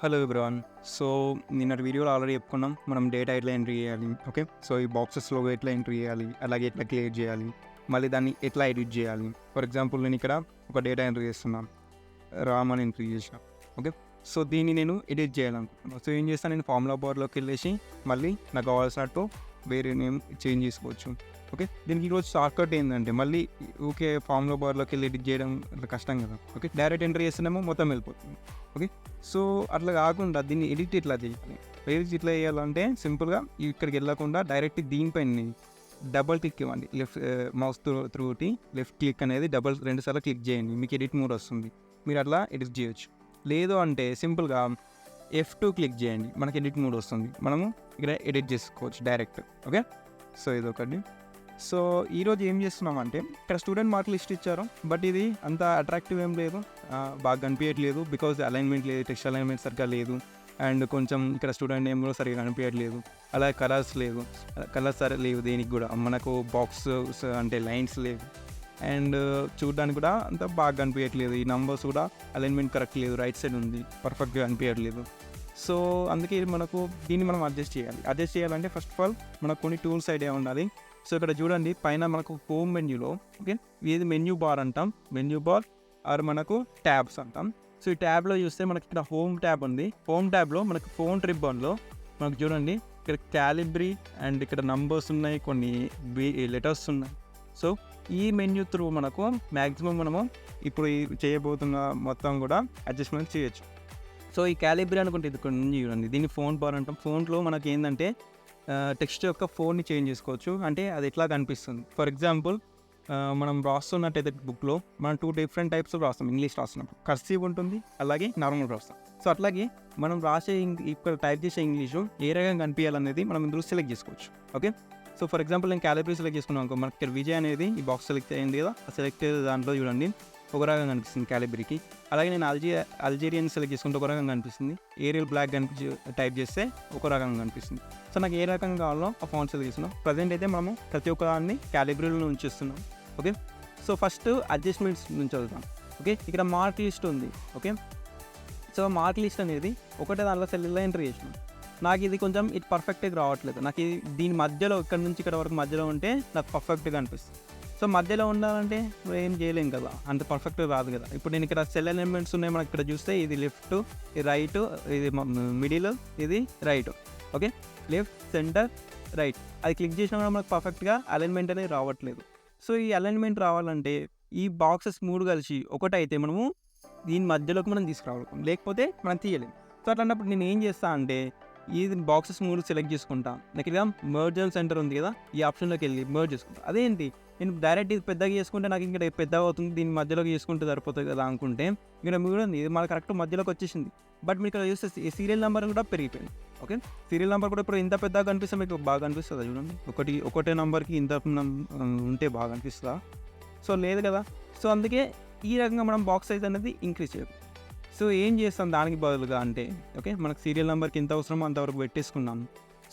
Hello everyone. So నిన్నటి వీడియోలో already చెప్పుకున్నాం మనం డేటా ఎట్లా ఎంట్రీ చేయాలి. ఓకే, సో ఈ బాక్సెస్లో ఎట్లా ఎంట్రీ చేయాలి, అలాగే ఎట్లా క్రియేట్ చేయాలి, మళ్ళీ దాన్ని ఎట్లా ఎడిట్ చేయాలి. ఫర్ ఎగ్జాంపుల్ నేను ఇక్కడ ఒక డేటా ఎంట్రీ చేస్తున్నాను, రామ్ అని ఎంట్రీ చేసిన. ఓకే, సో దీన్ని నేను ఎడిట్ చేయాలనుకుంటున్నాను. సో ఏం చేస్తాను, నేను ఫార్ములా బార్లోకి వెళ్ళేసి మళ్ళీ నాకు కావాల్సినట్టు వేరే నేమ్ చేంజ్ చేసుకోవచ్చు. ఓకే, దీనికి ఈరోజు షార్ట్కట్ ఏంటంటే మళ్ళీ ఓకే ఫార్ములా బార్లోకి వెళ్ళి ఎడిట్ చేయడం అట్లా కష్టం కదా. ఓకే, డైరెక్ట్ ఎంట్రీ చేస్తున్నామో మొత్తం వెళ్ళిపోతుంది. ఓకే, సో అట్లా కాకుండా దీన్ని ఎడిట్ ఇట్లా చేయాలి. ఎడిట్ ఇట్లా చేయాలంటే సింపుల్గా ఇక్కడికి వెళ్ళకుండా డైరెక్ట్ దీనిపైన డబల్ క్లిక్ ఇవ్వండి. మౌస్ త్రూటి లెఫ్ట్ క్లిక్ అనేది రెండు సార్లు క్లిక్ చేయండి, మీకు ఎడిట్ మోడ్ వస్తుంది. మీరు అట్లా ఎడిట్ చేయొచ్చు. లేదు అంటే సింపుల్గా F2 క్లిక్ చేయండి, మనకి ఎడిట్ మోడ్ వస్తుంది. మనము ఇక్కడ ఎడిట్ చేసుకోవచ్చు డైరెక్ట్. ఓకే, సో ఇది ఒకటి. సో ఈరోజు ఏం చేస్తున్నామంటే ఇక్కడ స్టూడెంట్ మార్క్ లిస్ట్ ఇచ్చారు, బట్ ఇది అంత అట్రాక్టివ్ ఏం లేదు, బాగా కనిపించట్లేదు. బికాజ్ అలైన్మెంట్ లేదు, టెక్స్ట్ అలైన్మెంట్ సరిగ్గా లేదు. అండ్ కొంచెం ఇక్కడ స్టూడెంట్ నేమ్ కూడా సరిగ్గా కనిపించట్లేదు. అలాగే కలర్స్ సరే లేవు, దేనికి కూడా మనకు బాక్స్ అంటే లైన్స్ లేవు. అండ్ చూడడానికి కూడా అంత బాగా కనిపించట్లేదు. ఈ నంబర్స్ కూడా అలైన్మెంట్ కరెక్ట్ లేదు, రైట్ సైడ్ ఉంది, పర్ఫెక్ట్గా కనిపించట్లేదు. సో అందుకే మనకు దీన్ని మనం అడ్జస్ట్ చేయాలంటే ఫస్ట్ ఆఫ్ ఆల్ మనకు కొన్ని టూల్స్ ఐడియా ఉండాలి. సో ఇక్కడ చూడండి, పైన మనకు హోమ్ మెన్యూలో ఓకే ఇది మెన్యూ బార్ అంటాం, మెన్యూ బార్ ఆర్ మనకు ట్యాబ్స్ అంటాం. సో ఈ ట్యాబ్లో చూస్తే మనకి ఇక్కడ హోమ్ ట్యాబ్ ఉంది. హోమ్ ట్యాబ్లో మనకు ఫోన్ రిబ్బన్లో మనకు చూడండి ఇక్కడ క్యాలిబ్రీ అండ్ ఇక్కడ నంబర్స్ ఉన్నాయి, కొన్ని లెటర్స్ ఉన్నాయి. సో ఈ మెన్యూ త్రూ మనకు మ్యాక్సిమం మనము ఇప్పుడు చేయబోతున్న మొత్తం కూడా అడ్జస్ట్మెంట్ చేయొచ్చు. సో ఈ క్యాలిబ్రీ అనుకుంటే ఇది కొన్ని చూడండి, దీన్ని ఫోన్ బార్ అంటాం. ఫోన్లో మనకి ఏంటంటే టెక్స్ట్ యొక్క ఫోన్ని చేంజ్ చేసుకోవచ్చు, అంటే అది ఎట్లా కనిపిస్తుంది. ఫర్ ఎగ్జాంపుల్ మనం రాస్తున్నట్టయితే బుక్లో మనం 2 డిఫరెంట్ టైప్స్ రాస్తాం. ఇంగ్లీష్ రాస్తున్నప్పుడు కర్సివ్ ఉంటుంది, అలాగే నార్మల్ రాస్తాం. సో అట్లాగే మనం రాసే ఇక్కడ టైప్ చేసే ఇంగ్లీషు ఏ రకంగా కనిపించాలనేది మనం ఇందులో సెలెక్ట్ చేసుకోవచ్చు. ఓకే, సో ఫర్ ఎగ్జాంపుల్ నేను క్యాలిబ్రీ సెలెక్ట్ చేసుకున్నాను అనుకో, మనకి ఇక్కడ విజయ్ అనేది ఈ బాక్స్ సెలెక్ట్ అయ్యింది కదా, ఆ సెలెక్ట్ దాంట్లో చూడండి ఒక రకంగా కనిపిస్తుంది క్యాలిబ్రీకి. అలాగే నేను అల్జీరియన్ సెలెక్ట్ చేసుకుంటే ఒక రకంగా కనిపిస్తుంది, ఏరియల్ బ్లాక్ టైప్ చేస్తే ఒక రకంగా కనిపిస్తుంది. సో నాకు ఏ రకంగా కావాలో ఆ ఫాంట్ సెలెక్ట్ చేస్తున్నాం. ప్రజెంట్ అయితే మనము ప్రతి ఒక్క దాన్ని క్యాలిబ్రీలో ఉంచేస్తున్నాం. ఓకే, సో ఫస్ట్ అడ్జస్ట్మెంట్స్ నుంచి వెళ్తాం. ఓకే, ఇక్కడ మార్క్ లిస్ట్ ఉంది. ఓకే, సో మార్క్ లిస్ట్ అనేది ఒకటే దాంట్లో సెల్లో ఎంటర్ చేసినాం. నాకు ఇది కొంచెం ఇది పర్ఫెక్ట్గా రావట్లేదు. నాకు ఇది దీని మధ్యలో ఇక్కడ నుంచి ఇక్కడ వరకు మధ్యలో ఉంటే నాకు పర్ఫెక్ట్గా అనిపిస్తుంది. సో మధ్యలో ఉండాలంటే ఏం చేయలేం కదా, అంత పర్ఫెక్ట్గా రాదు కదా. ఇప్పుడు నేను ఇక్కడ సెల్ ఎలిమెంట్స్ ఉన్నాయి, మనకి ఇక్కడ చూస్తే ఇది లెఫ్ట్, ఇది రైట్, ఇది మిడిల్, ఇది right. Okay, left, centre, right, అది క్లిక్ చేసినా కూడా మనకు పర్ఫెక్ట్గా అలైన్మెంట్ అనేది రావట్లేదు. సో ఈ అలైన్మెంట్ రావాలంటే ఈ బాక్సెస్ 3 కలిసి ఒకటైతే మనము దీని మధ్యలోకి మనం తీసుకురావాలి, లేకపోతే మనం తీయలేము. సో అట్లాంటప్పుడు నేను ఏం చేస్తాను అంటే ఈ బాక్సెస్ 3 సెలెక్ట్ చేసుకుంటాను. నాకు ఇక్కడ మర్జ్ అండ్ సెంటర్ ఉంది కదా, ఈ ఆప్షన్లోకి వెళ్ళి మర్జ్ చేసుకుంటాను. అదేంటి, నేను డైరెక్ట్ ఇది పెద్దగా చేసుకుంటే నాకు ఇక్కడ పెద్దగా అవుతుంది, దీన్ని మధ్యలోకి చేసుకుంటే సరిపోతుంది కదా అనుకుంటే ఇక్కడ కూడా ఇది మన కరెక్ట్ మధ్యలోకి వచ్చేసింది. బట్ మీరు ఇక్కడ చూస్తే సీరియల్ నెంబర్ కూడా పెరిగిపోయింది. ఓకే, సీరియల్ నెంబర్ కూడా ఇప్పుడు ఇంత పెద్దగా కనిపిస్తే మీకు బాగా అనిపిస్తుందా? చూడండి, ఒకటే నెంబర్కి ఇంత ఉంటే బాగా అనిపిస్తుందా? సో లేదు కదా. సో అందుకే ఈ రకంగా మనం బాక్స్ సైజ్ అనేది ఇంక్రీజ్ చేయాలి. సో ఏం చేస్తాం దానికి బదులుగా అంటే ఓకే మనకు సీరియల్ నెంబర్కి ఎంత అవసరమో అంతవరకు పెట్టేసుకున్నాం.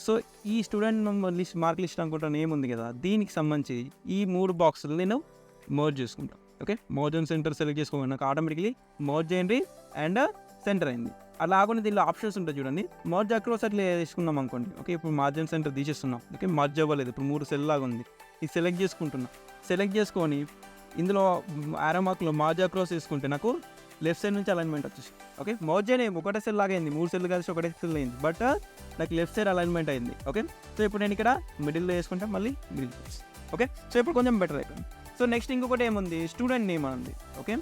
సో ఈ student number list mark list అనుకుంటాను ఏముంది కదా, దీనికి సంబంధించి ఈ 3 బాక్సులు నేను మర్జ్ చేసుకుంటాను. Okay, merge and centre select చేసుకోవాలి, నాకు ఆటోమేటిక్లీ మర్జ్ అయింది అండ్ సెంటర్ అయింది. అలా కాకుండా దీనిలో ఆప్షన్స్ ఉంటాయి చూడండి, మర్జ్ అక్రాస్ అట్లా వేసుకున్నాం అనుకోండి. ఓకే, ఇప్పుడు మార్జిన్ సెంటర్ తీసేస్తున్నాం. ఓకే, మర్జ్ అవ్వలేదు, ఇప్పుడు 3 సెల్ లాగా ఉంది, ఇది సెలెక్ట్ చేసుకుంటున్నాం. సెలెక్ట్ చేసుకొని ఇందులో ఆరో మార్క్లో మార్జ్ అక్రాస్ వేసుకుంటే నాకు లెఫ్ట్ సైడ్ నుంచి అలైన్మెంట్ వచ్చేసి. ఓకే, మర్జ్ అయినా ఒకటే సెల్ లాగా అయింది, 3 సెల్ కలిసి ఒకటే సెల్ అయింది, బట్ నాకు లెఫ్ట్ సైడ్ అలైన్మెంట్ అయింది. ఓకే, సో ఇప్పుడు నేను ఇక్కడ మిడిల్లో వేసుకుంటే మళ్ళీ మిడిల్. ఓకే, సో ఇప్పుడు కొంచెం బెటర్ అయిపోయింది. సో నెక్స్ట్ ఇంకొకటి ఏముంది, స్టూడెంట్ నేమ్ ఉంది. ఓకే,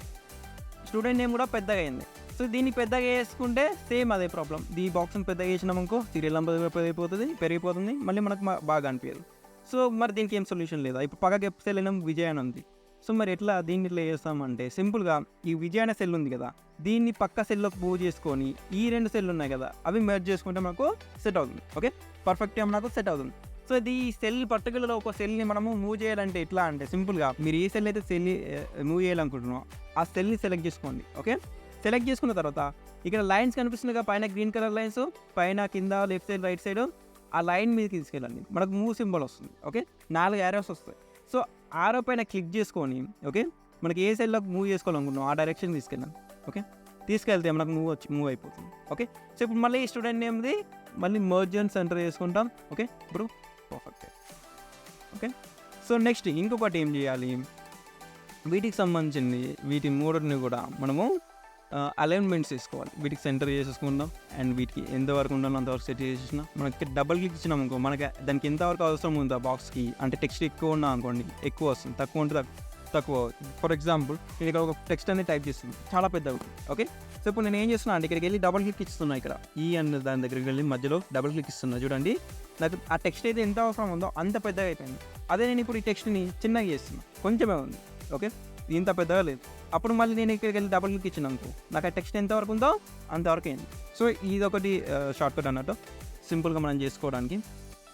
స్టూడెంట్ నేమ్ కూడా పెద్దగా అయింది. సో దీన్ని పెద్దగా వేసుకుంటే సేమ్ అదే ప్రాబ్లం, ఈ బాక్స్ని పెద్దగా వేసినామనుకో సీరియల్ నెంబర్ పెరిగిపోతుంది, మళ్ళీ మనకు బాగా అనిపించదు. సో మరి దీనికి ఏం సొల్యూషన్ లేదా? ఇప్పుడు పక్కకి సెల్ అయినా విజయ్ అని ఉంది. సో మరి ఎట్లా దీన్ని ఇట్లా చేస్తామంటే సింపుల్గా ఈ విజయ్ అనే సెల్ ఉంది కదా, దీన్ని పక్క సెల్లోకి మూవ్ చేసుకొని ఈ 2 సెల్ ఉన్నాయి కదా అవి మెర్జ్ చేసుకుంటే మనకు సెట్ అవుతుంది. ఓకే, పర్ఫెక్ట్గా మనకు సెట్ అవుతుంది. సో ఇది ఈ సెల్ పర్టికులర్ ఒక సెల్ని మనము మూవ్ చేయాలంటే ఎట్లా అంటే సింపుల్గా మీరు ఏ సెల్ అయితే సెల్ని మూవ్ చేయాలనుకుంటున్నారో ఆ సెల్ని సెలెక్ట్ చేసుకోండి. ఓకే, సెలెక్ట్ చేసుకున్న తర్వాత ఇక్కడ లైన్స్ కనిపిస్తుంది, పైన గ్రీన్ కలర్ లైన్స్, పైన కింద లెఫ్ట్ సైడ్ రైట్ సైడ్ ఆ లైన్ మీదకి తీసుకెళ్ళండి, మనకు మూవ్ సింబల్ వస్తుంది. ఓకే, 4 యారోస్ వస్తాయి. సో ఆరో పైన క్లిక్ చేసుకొని ఓకే మనకి ఏ సెల్లోకి మూవ్ చేసుకోవాలనుకుంటున్నాం ఆ డైరెక్షన్ తీసుకెళ్ళాను. ఓకే, తీసుకెళ్తే మనకు మూవ్ అయిపోతుంది. ఓకే, సో ఇప్పుడు మళ్ళీ ఈ స్టూడెంట్ నేమ్ది మళ్ళీ మర్జ్ అండ్ సెంటర్ చేసుకుంటాం. ఓకే, ఇప్పుడు పర్ఫెక్ట్. ఓకే, సో నెక్స్ట్ ఇంకొకటి ఏం చేయాలి, వీటికి సంబంధించింది వీటి మూడుని కూడా మనము అలైన్మెంట్స్ చేసుకోవాలి. వీటికి సెంటర్ చేసేసుకుందాం అండ్ వీటికి ఎంతవరకు ఉండాలో అంతవరకు సెట్ చేసేసిన మనకి డబుల్ క్లిక్ ఇచ్చినాం అనుకో, మనకి దానికి ఎంతవరకు అవసరం ఉందో ఆ బాక్స్కి, అంటే టెక్స్ట్ ఎక్కువ ఉన్నా అనుకోండి ఎక్కువ వస్తుంది, తక్కువ ఉంటే తక్కువ. ఫర్ ఎగ్జాంపుల్ నేను ఇక్కడ ఒక టెక్స్ట్ అనేది టైప్ చేస్తుంది, చాలా పెద్దగా. ఓకే, సో ఇప్పుడు నేను ఏం చేస్తున్నా అంటే ఇక్కడికి వెళ్ళి డబుల్ క్లిక్ ఇస్తున్నా, ఇక్కడ ఈ అన్న దాని దగ్గరికి వెళ్ళి మధ్యలో డబుల్ క్లిక్ ఇస్తున్నా. చూడండి, నాకు ఆ టెక్స్ట్ అయితే ఎంత అవసరం ఉందో అంత పెద్దగా అయిపోయింది. అదే నేను ఇప్పుడు ఈ టెక్స్ట్ని చిన్నగా చేస్తున్నా, కొంచెమే ఉంది. ఓకే, ఇంత పెద్దగా లేదు. అప్పుడు మళ్ళీ నేను ఇక్కడికి వెళ్ళి డబుల్ క్లిక్ ఇచ్చినాను, నాకు ఆ టెక్స్ట్ ఎంతవరకు ఉందో అంతవరకు అయింది. సో ఇదొకటి షార్ట్కట్ అన్నట్టు సింపుల్గా మనం చేసుకోవడానికి.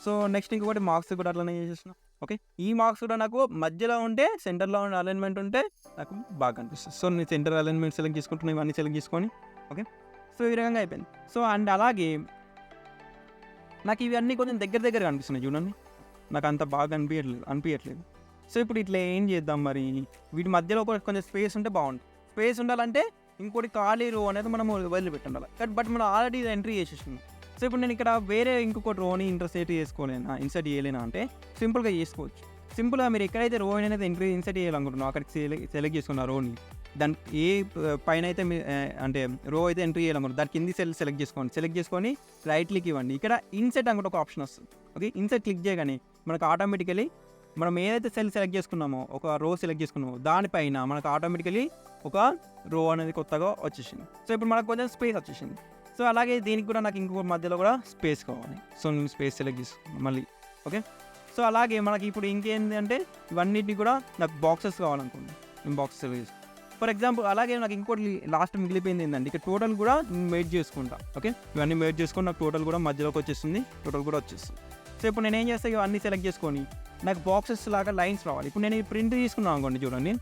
సో నెక్స్ట్ ఇంకొకటి మార్క్స్ కూడా అట్లనే చేసేస్తున్నాం. ఓకే, ఈ మార్క్స్ కూడా నాకు మధ్యలో ఉంటే సెంటర్లో ఉండే అలైన్మెంట్ ఉంటే నాకు బాగా అనిపిస్తుంది. సో నేను సెంటర్ అలైన్మెంట్ సెలెక్ట్ చేసుకుంటున్నాను, ఇవన్నీ సెలెక్ట్ చేసుకొని. ఓకే, సో ఈ రకంగా అయిపోయింది. సో అండ్ అలాగే నాకు ఇవన్నీ కొంచెం దగ్గర అనిపిస్తున్నాయి. చూడండి, నాకు అంత బాగా అనిపించట్లేదు. సో ఇప్పుడు ఇట్లా ఏం చేద్దాం మరి, వీటి మధ్యలో కొంచెం స్పేస్ ఉంటే బాగుంటుంది. స్పేస్ ఉండాలంటే ఇంకోటి ఖాళీ రో అనేది మనం వదిలిపెట్టుండాలి. బట్ మనం ఆల్రెడీ ఇది ఎంట్రీ చేసేస్తున్నాం. సో ఇప్పుడు నేను ఇక్కడ వేరే ఇంకొకటి రోని ఇన్సర్ట్ చేయలేనా అంటే సింపుల్గా చేసుకోవచ్చు. సింపుల్గా మీరు ఎక్కడైతే రో అనేది ఇన్సర్ట్ చేయాలనుకుంటున్నారో అక్కడికి సెలెక్ట్ చేసుకున్న రోని, దాని ఏ పైన అయితే అంటే రో అయితే ఎంట్రీ చేయాలనుకుంటున్నారు దాని కింది సెలెక్ట్ చేసుకొని రైట్ క్లిక్ ఇవ్వండి. ఇక్కడ ఇన్సర్ట్ అనుకుంటే ఒక ఆప్షన్ వస్తుంది. ఓకే, ఇన్సర్ట్ క్లిక్ చేయగానే మనకు ఆటోమేటికలీ మనం ఏదైతే సెల్ సెలెక్ట్ చేసుకున్నామో, ఒక రో సెలెక్ట్ చేసుకున్నామో దానిపైన మనకు ఆటోమేటికలీ ఒక రో అనేది కొత్తగా వచ్చేసింది. సో ఇప్పుడు మనకు కొంచెం స్పేస్ వచ్చేసింది. సో అలాగే దీనికి కూడా నాకు ఇంకొక మధ్యలో కూడా స్పేస్ కావాలి. సో నేను స్పేస్ సెలెక్ట్ చేసుకున్నాను మళ్ళీ. ఓకే, సో అలాగే మనకి ఇప్పుడు ఇంకేంటి అంటే ఇవన్నిటిని కూడా నాకు బాక్సెస్ కావాలనుకోండి, నేను బాక్సెస్ సెలెక్ట్ చేసుకుంటాను. ఫర్ ఎగ్జాంపుల్ అలాగే నాకు ఇంకోటి లాస్ట్ మిగిలిపోయింది ఏంటంటే ఇక్కడ టోటల్ కూడా మేడ్ చేసుకుంటా. ఓకే, ఇవన్నీ మేడ్ చేసుకొని నాకు టోటల్ కూడా మధ్యలోకి వచ్చేస్తుంది, టోటల్ కూడా వచ్చేస్తుంది. సో ఇప్పుడు నేను ఏం చేస్తాను, ఇవన్నీ సెలెక్ట్ చేసుకొని నాకు బాక్సెస్ లాగా లైన్స్ రావాలి. ఇప్పుడు నేను ప్రింట్ తీసుకున్నాను అనుకోండి, చూడండి.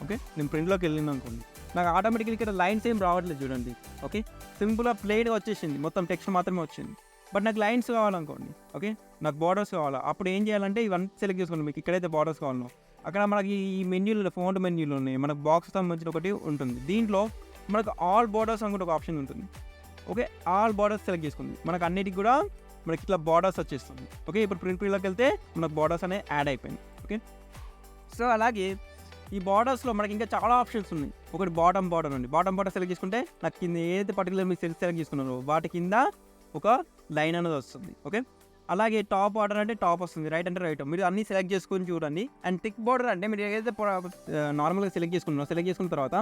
ఓకే, నేను ప్రింట్లోకి వెళ్ళిన అనుకోండి, నాకు ఆటోమేటిక్గా ఇక్కడ లైన్స్ ఏం రావట్లేదు. చూడండి, ఓకే, సింపుల్గా ప్లేట్గా వచ్చేసింది, మొత్తం టెక్స్ట్ మాత్రమే వచ్చింది. బట్ నాకు లైన్స్ కావాలనుకోండి, ఓకే, నాకు బార్డర్స్ కావాలా, అప్పుడు ఏం చేయాలంటే ఇవన్నీ సెలెక్ట్ చేసుకోండి. మీకు ఎక్కడైతే బార్డర్స్ కావాలో అక్కడ మనకి ఈ మెన్యూలో ఫోంట్ మెన్యూలో ఉన్నాయి, మనకు బాక్స్ సంబంధించిన ఒకటి ఉంటుంది. దీంట్లో మనకు ఆల్ బార్డర్స్ అనుకుంటే ఒక ఆప్షన్ ఉంటుంది. ఓకే, ఆల్ బార్డర్స్ సెలెక్ట్ చేసుకుంది, మనకు అన్నిటికి కూడా మనకి ఇట్లా బార్డర్స్ వచ్చేస్తుంది. ఓకే, ఇప్పుడు ప్రింట్లోకి వెళ్తే మనకు బార్డర్స్ అనేవి యాడ్ అయిపోయింది. ఓకే, సో అలాగే ఈ బార్డర్స్లో మనకి ఇంకా చాలా ఆప్షన్స్ ఉన్నాయి. ఒకటి బాటమ్ బార్డర్ ఉంది, బాటమ్ బార్డర్ సెలెక్ట్ చేసుకుంటే నాకు కింద ఏదైతే పర్టికులర్ మీరు సెలెక్ట్ చేసుకున్నారో వాటి కింద ఒక లైన్ అనేది వస్తుంది. ఓకే, అలాగే టాప్ బార్డర్ అంటే టాప్ వస్తుంది, రైట్ అంటే రైట్. మీరు అన్నీ సెలెక్ట్ చేసుకొని చూడండి. అండ్ థిక్ బార్డర్ అంటే మీరు ఏదైతే నార్మల్గా సెలెక్ట్ చేసుకున్న తర్వాత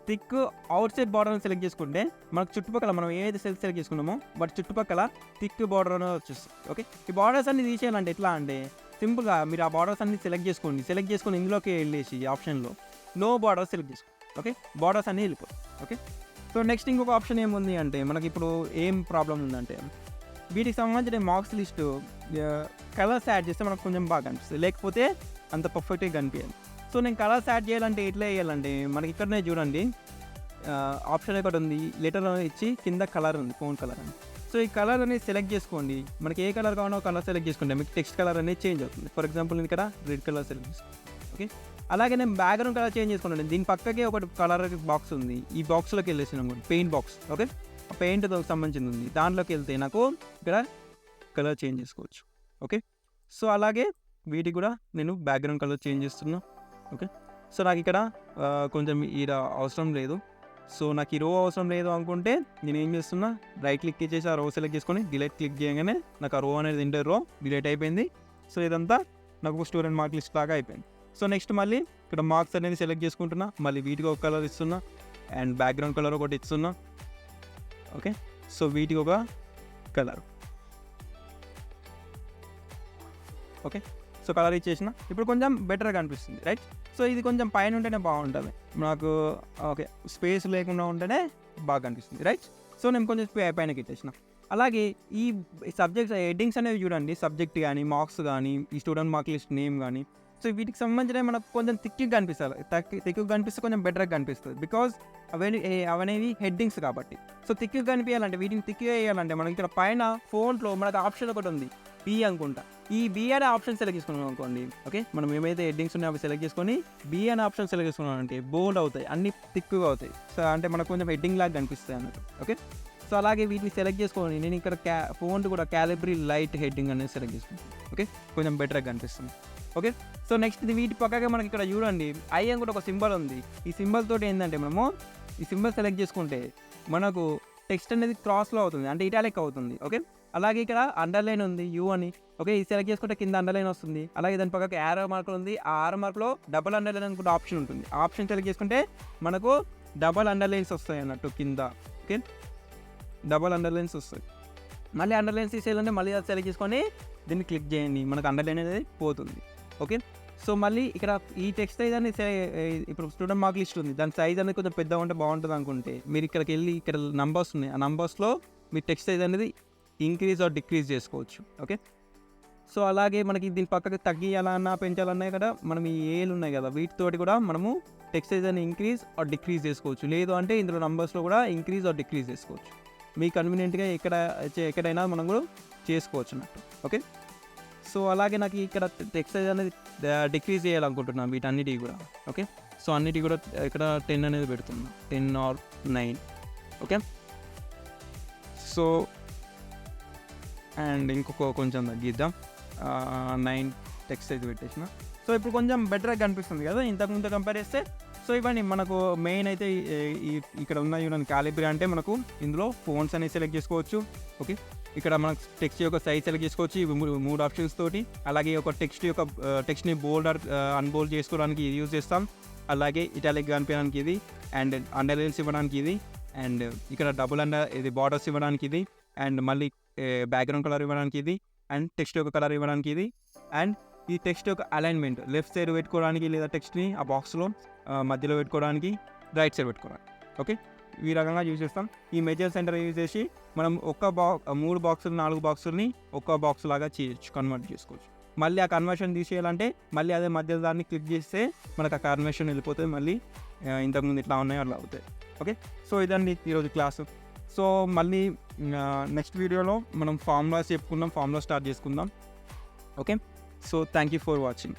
థిక్ అవుట్ సైడ్ బార్డర్ అని సెలెక్ట్ చేసుకుంటే మనకు చుట్టుపక్కల మనం ఏదైతే సెలెక్ట్ చేసుకున్నామో వాటి చుట్టుపక్కల థిక్ బార్డర్ అనేది వచ్చేస్తుంది. ఓకే, ఈ బార్డర్స్ అన్ని తీసేయాలంటే ఎట్లా అంటే సింపుల్గా మీరు ఆ బార్డర్స్ అన్ని సెలెక్ట్ చేసుకొని ఇందులోకి వెళ్ళేసి ఆప్షన్లో నో బార్డర్స్ సెలెక్ట్ చేసుకోండి. ఓకే, బార్డర్స్ అన్నీ వెళ్ళిపోతాయి. ఓకే, సో నెక్స్ట్ ఇంకొక ఆప్షన్ ఏముంది అంటే మనకి ఇప్పుడు ఏం ప్రాబ్లం ఉందంటే వీటికి సంబంధించిన మార్క్స్ లిస్టు కలర్స్ యాడ్ చేస్తే మనకు కొంచెం బాగా అనిపిస్తుంది, లేకపోతే అంత పర్ఫెక్ట్గా కనిపించదు. సో నేను కలర్స్ యాడ్ చేయాలంటే ఎట్లా వేయాలంటే మనకి ఇక్కడనే చూడండి ఆప్షన్ ఒకటి ఉంది, లెటర్ ఇచ్చి కింద కలర్ ఉంది, ఫోన్ కలర్ అని. సో ఈ కలర్ అనేది సెలెక్ట్ చేసుకోండి, మనకి ఏ కలర్ కావాలో కలర్ సెలెక్ట్ చేసుకుంటే మీకు టెక్స్ట్ కలర్ అనేది చేంజ్ అవుతుంది. ఫర్ ఎగ్జాంపుల్ నేను ఇక్కడ రెడ్ కలర్ సెలెక్ట్ చేసుకుంటాను. ఓకే, అలాగే నేను బ్యాక్గ్రౌండ్ కలర్ చేంజ్ చేసుకుంటాను. దీని పక్కకే ఒకటి కలర్ బాక్స్ ఉంది, ఈ బాక్స్లోకి వెళ్ళేసినాం పెయింట్ బాక్స్. ఓకే, ఆ పెయింట్ సంబంధించింది ఉంది, దాంట్లోకి వెళ్తే నాకు ఇక్కడ కలర్ చేంజ్ చేసుకోవచ్చు. ఓకే, సో అలాగే వీటికి కూడా నేను బ్యాక్గ్రౌండ్ కలర్ చేంజ్ చేస్తున్నాను. ఓకే, సో నాకు ఇక్కడ కొంచెం ఈ అవసరం లేదు. సో నాకు ఈ రో అవసరం లేదు అనుకుంటే నేను ఏం చేస్తున్నా, రైట్ క్లిక్ చేసి ఆ రో సెలెక్ట్ చేసుకొని డిలీట్ క్లిక్ చేయగానే నాకు ఆ రో అనేది ఇంటర్ రో డిలీట్ అయిపోయింది. సో ఇదంతా నాకు స్టూడెంట్ మార్క్ లిస్ట్ లాగా అయిపోయింది. సో నెక్స్ట్ మళ్ళీ ఇక్కడ మార్క్స్ అనేది సెలెక్ట్ చేసుకుంటున్నా, మళ్ళీ వీటికి ఒక కలర్ ఇస్తున్నా అండ్ బ్యాక్గ్రౌండ్ కలర్ ఒకటి ఇస్తున్నా. ఓకే, సో వీటికి ఒక కలర్. ఓకే, సో కలర్ ఇచ్చేసిన ఇప్పుడు కొంచెం బెటర్గా అనిపిస్తుంది, రైట్. సో ఇది కొంచెం పైన ఉంటేనే బాగుంటుంది నాకు. ఓకే, స్పేస్ లేకుండా ఉంటేనే బాగా అనిపిస్తుంది, రైట్. సో నేను కొంచెం పైనకి ఇచ్చేసిన. అలాగే ఈ సబ్జెక్ట్స్ హెడ్డింగ్స్ అనేవి చూడండి, సబ్జెక్ట్ కానీ మార్క్స్ కానీ ఈ స్టూడెంట్ మార్క్ లిస్ట్ నేమ్ కానీ. సో వీటికి సంబంధించిన మనకు కొంచెం థిక్గా కనిపిస్తుంది, థిక్గా కనిపిస్తే కొంచెం బెటర్గా కనిపిస్తుంది, బికాజ్ అవనేవి హెడ్డింగ్స్ కాబట్టి. సో థిక్గా కనిపించాలంటే వీటిని థిక్గా వేయాలంటే మనకి ఇక్కడ పైన ఫోన్లో మనకు ఆప్షన్ ఒకటి ఉంది, బి అనుకుంటా. ఈ బి అనే ఆప్షన్ సెలెక్ట్ చేసుకున్నాం అనుకోండి, ఓకే, మనం ఏమైతే హెడ్డింగ్స్ ఉన్నాయో అవి సెలెక్ట్ చేసుకొని బి అనే ఆప్షన్ సెలెక్ట్ చేసుకున్నాం అంటే బోల్డ్ అవుతాయి, అన్ని థిక్గా అవుతాయి. సో అంటే మనకు కొంచెం హెడ్డింగ్ లాగా కనిపిస్తాయి అన్నట్టు. ఓకే, సో అలాగే వీటిని సెలెక్ట్ చేసుకొని నేను ఇక్కడ ఫోన్ కూడా క్యాలిబ్రీ లైట్ హెడ్డింగ్ అనేది సెలెక్ట్ చేసుకుంటాను. ఓకే, కొంచెం బెటర్గా కనిపిస్తుంది. ఓకే, సో నెక్స్ట్ వీటి పక్కగా మనకి ఇక్కడ చూడండి ఐ అని కూడా ఒక సింబల్ ఉంది. ఈ సింబల్ తోటి ఏంటంటే మనము ఈ సింబల్ సెలెక్ట్ చేసుకుంటే మనకు టెక్స్ట్ అనేది క్రాస్లో అవుతుంది, అంటే ఇటాలిక్ అవుతుంది. ఓకే, అలాగే ఇక్కడ అండర్లైన్ ఉంది యూ అని. ఓకే, ఇది సెలెక్ట్ చేసుకుంటే కింద అండర్లైన్ వస్తుంది. అలాగే దాని పక్కకి యారో మార్కులు ఉంది. ఆ ఆరో మార్కులో డబల్ అండర్లైన్ అనుకుంటే ఆప్షన్ ఉంటుంది. ఆ ఆప్షన్ సెలెక్ట్ చేసుకుంటే మనకు డబల్ అండర్లైన్స్ వస్తాయి అన్నట్టు కింద. ఓకే, డబల్ అండర్లైన్స్ వస్తాయి. మళ్ళీ అండర్లైన్స్ తీసేయాలంటే మళ్ళీ అది సెలెక్ట్ చేసుకొని దీన్ని క్లిక్ చేయండి, మనకు అండర్లైన్ అనేది పోతుంది. ఓకే, సో మళ్ళీ ఇక్కడ ఈ టెక్స్ట్ సైజ్ అనేది ఇప్పుడు స్టూడెంట్ మార్క్ లిస్ట్ ఉంది, దాని సైజ్ అనేది కొంచెం పెద్దగా ఉంటే బాగుంటుంది అనుకుంటే మీరు ఇక్కడికి వెళ్ళి ఇక్కడ నంబర్స్ ఉన్నాయి, ఆ నంబర్స్లో మీ టెక్స్ట్ సైజ్ అనేది ఇంక్రీజ్ ఆర్ డిక్రీజ్ చేసుకోవచ్చు. ఓకే, సో అలాగే మనకి దీని పక్కకి తగ్గియాలన్నా పెంచాలన్నా కదా మనం ఈ ఏలు ఉన్నాయి కదా వీటితోటి కూడా మనము టెక్స్ట్ సైజ్ అని ఇంక్రీజ్ ఆర్ డిక్రీజ్ చేసుకోవచ్చు. లేదు అంటే ఇందులో నంబర్స్లో కూడా ఇంక్రీజ్ ఆర్ డిక్రీజ్ చేసుకోవచ్చు. మీ కన్వీనియంట్గా ఎక్కడైనా మనం కూడా చేసుకోవచ్చు అన్నట్టు. ఓకే, సో అలాగే నాకు ఇక్కడ టెక్స్ట్ సైజ్ అనేది డిక్రీజ్ చేయాలనుకుంటున్నాను వీటన్నిటికి కూడా. ఓకే, సో అన్నిటికి కూడా ఇక్కడ 10 అనేది పెడుతున్నా, 10 or 9. ఓకే, సో అండ్ ఇంకొక కొంచెం తగ్గిద్దాం, 9 టెక్స్ట్ సైజ్ పెట్టేసిన. సో ఇప్పుడు కొంచెం బెటర్గా కనిపిస్తుంది కదా ఇంతకుముందు కంపేర్ చేస్తే. సో ఇవన్నీ మనకు మెయిన్ అయితే ఇక్కడ ఉన్న యూనియన్ క్యాలిబ్రీ అంటే మనకు ఇందులో ఫోన్స్ అనేది సెలెక్ట్ చేసుకోవచ్చు. ఓకే, ఇక్కడ మనకు టెక్స్ట్ యొక్క సైజ్ సెలెక్ట్ చేసుకోవచ్చు ఇవి 3 ఆప్షన్స్ తోటి. అలాగే ఒక టెక్స్ట్ని బోల్డ్ ఆర్ అన్బోల్డ్ చేసుకోవడానికి ఇది యూజ్ చేస్తాం. అలాగే ఇటాలిక్ కనిపించడానికి ఇది, అండ్ అండర్లైన్స్ ఇవ్వడానికి ఇది, అండ్ ఇక్కడ ఇది బార్డర్స్ ఇవ్వడానికి ఇది, అండ్ మళ్ళీ బ్యాక్గ్రౌండ్ కలర్ ఇవ్వడానికి ఇది, అండ్ టెక్స్ట్ యొక్క కలర్ ఇవ్వడానికి ఇది, అండ్ ఈ టెక్స్ట్ యొక్క అలైన్మెంట్ లెఫ్ట్ సైడ్ పెట్టుకోవడానికి లేదా టెక్స్ట్ని ఆ బాక్స్లో మధ్యలో పెట్టుకోవడానికి, రైట్ సైడ్ పెట్టుకోవడానికి. ఓకే, ఈ రకంగా యూజ్ చేస్తాం. ఈ మెజర్ సెంటర్ యూజ్ చేసి మనం 3 బాక్సులు 4 బాక్సుల్ని ఒక బాక్స్ లాగా కన్వర్ట్ చేసుకోవచ్చు. మళ్ళీ ఆ కన్వర్షన్ తీసేయాలంటే మళ్ళీ అదే మధ్య దాన్ని క్లిక్ చేస్తే మనకు ఆ కన్వర్షన్ వెళ్ళిపోతుంది, మళ్ళీ ఇంతకుముందు ఇట్లా ఉన్నాయో అట్లా అవుతాయి. ఓకే, సో ఇదండి ఈరోజు క్లాసు. సో మళ్ళీ నెక్స్ట్ వీడియోలో మనం ఫార్ములాస్ చెప్పుకుందాం, ఫార్ములా స్టార్ట్ చేసుకుందాం. Okay, so thank you for watching.